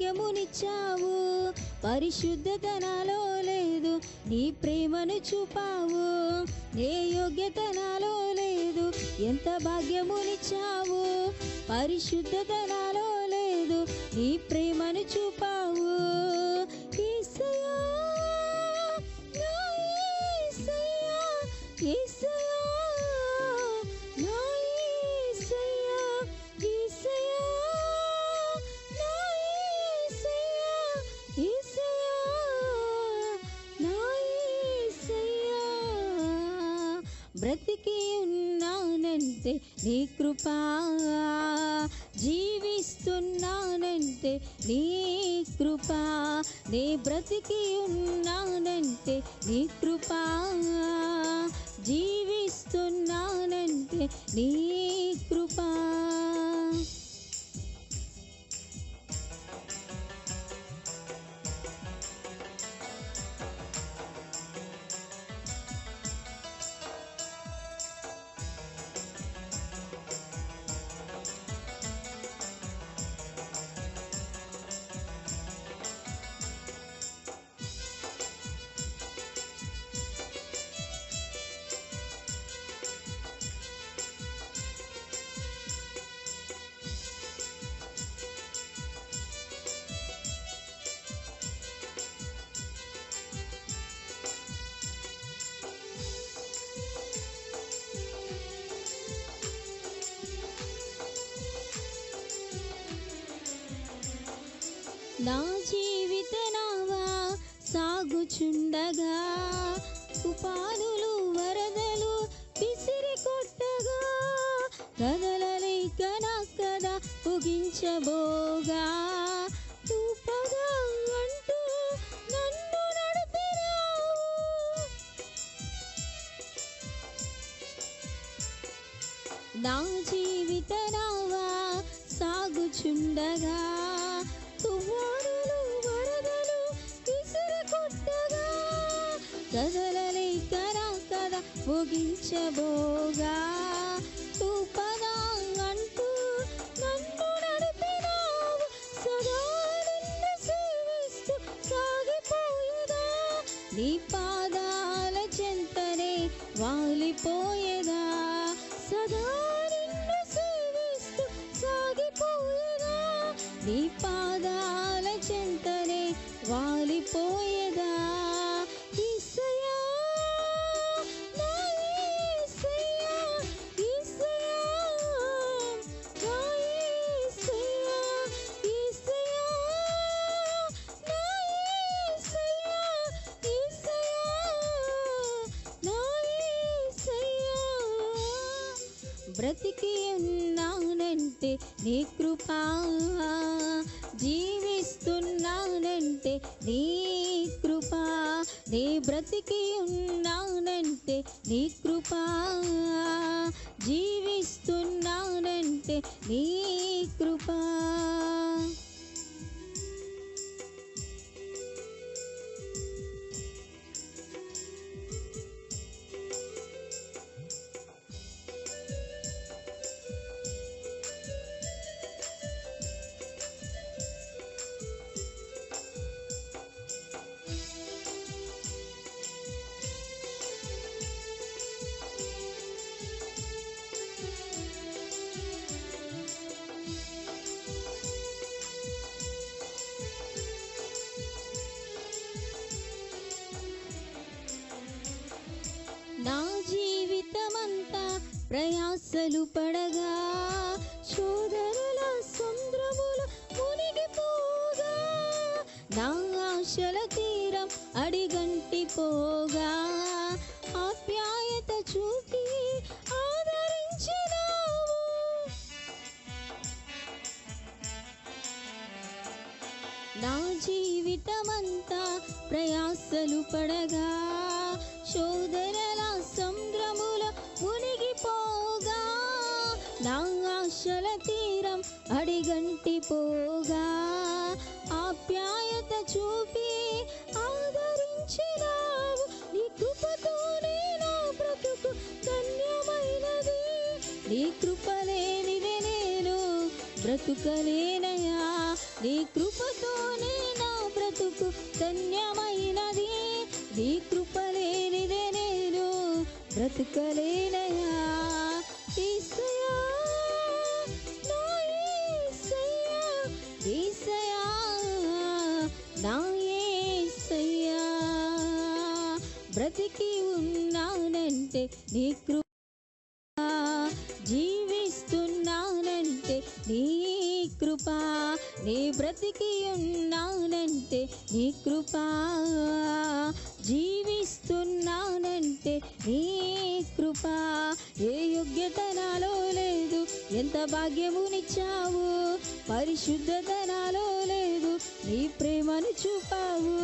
భాగ్యమునిచ్చావు, పరిశుద్ధత నాలో లేదు, నీ ప్రేమను చూపావు. ఏ యోగ్యత నాలో లేదు, ఎంత భాగ్యమునిచ్చావు, పరిశుద్ధత నాలో లేదు, నీ ప్రేమను చూపావు. యేసయ్యా నా యేసయ్యా, యేసయ్యా నా యేసయ్యా, యేసయ్యా నా యేసయ్యా, యేసయ్యా నా యేసయ్యా. బ్రతికి ఉన్నానంటే నీ కృపా, జీవిస్తున్నానంటే నీ కృపా, నే బ్రతికి ఉన్నానంటే నీ కృపా, జీవిస్తున్నానంటే నీ కృపా. నా జీవిత నావా సాగుచుండగా, తుఫానులు వరదలు విసిరి కొట్టగా, కదలలేక నా కథ ముగించబోగా, తూపగా అంటూ నన్ను నడిపినావు. నా జీవిత నావా సాగుచుండగా, తుఫానులు వరదలు విసిరి కొట్టగా, కదలలేక నా కథ ముగించబోగా, తూపగా అంటూ నన్ను నడిపినావు. సదా నిన్ను సేవిస్తూ సాగిపోయేదా, నీ పాదాల చెంతనే వాలిపోయేదా, సదా నిన్ను సేవిస్తూ సాగిపోయేదా, నీ పాదాల చెంతనే వాలిపోయేదా. యేసయ్యా నా యేసయ్యా, యేసయ్యా నా యేసయ్యా, యేసయ్యా నా యేసయ్యా, యేసయ్యా నా యేసయ్యా. బ్రతికి ఉన్నానంటే నీ కృపా, జీవిస్తున్నానంటే నీ కృపా, నే బ్రతికి ఉన్నానంటే నీ కృపా, జీవిస్తున్నానంటే నీ కృపా. నా జీవితమంతా ప్రయాసలు పడగా, శోధనల సముద్రములు మునిగిపోగా, నా ఆశల తీరం అడిగంటిపోగా, ఆప్యాయత చూపి ఆదరించినావు. నా జీవితమంతా ప్రయాసలు పడగా, శోధనల సముద్రముల మునిగిపోగా, నా ఆశల తీరం అడిగంటిపోగా, ఆప్యాయత చూపి ఆదరించినావు. నీ కృపతోనే నా బ్రతుకు ధన్యమైనది, నీ కృప లేనిదే నేను బ్రతుకలేనయా, నీ కృపతోనే నా బ్రతుకు ధన్యమైనది. నీ కృప లేనిదే నేను బ్రతుకలేనయ్యా. యేసయ్యా నా యేసయ్యా, యేసయ్యా నా యేసయ్యా, బ్రతికి ఉన్నానంటే నీ కృప, జీవిస్తున్నానంటే నీ కృప, నీ బ్రతికి ఉన్నానంటే నీ కృప, జీవిస్తున్నానంటే నీ కృప. ఏ యోగ్యత నాలో లేదు, ఎంత భాగ్యమునిచ్చావు, పరిశుద్ధత నాలో లేదు, నీ ప్రేమను చూపావు.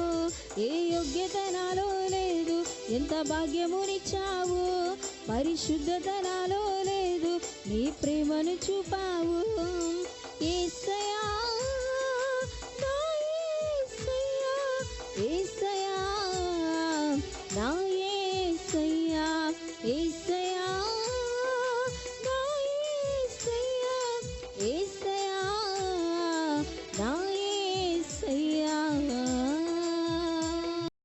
ఏ యోగ్యత నాలో లేదు, ఎంత భాగ్యమునిచ్చావు, పరిశుద్ధత నాలో లేదు, నీ ప్రేమను చూపావు. యేసయ్యా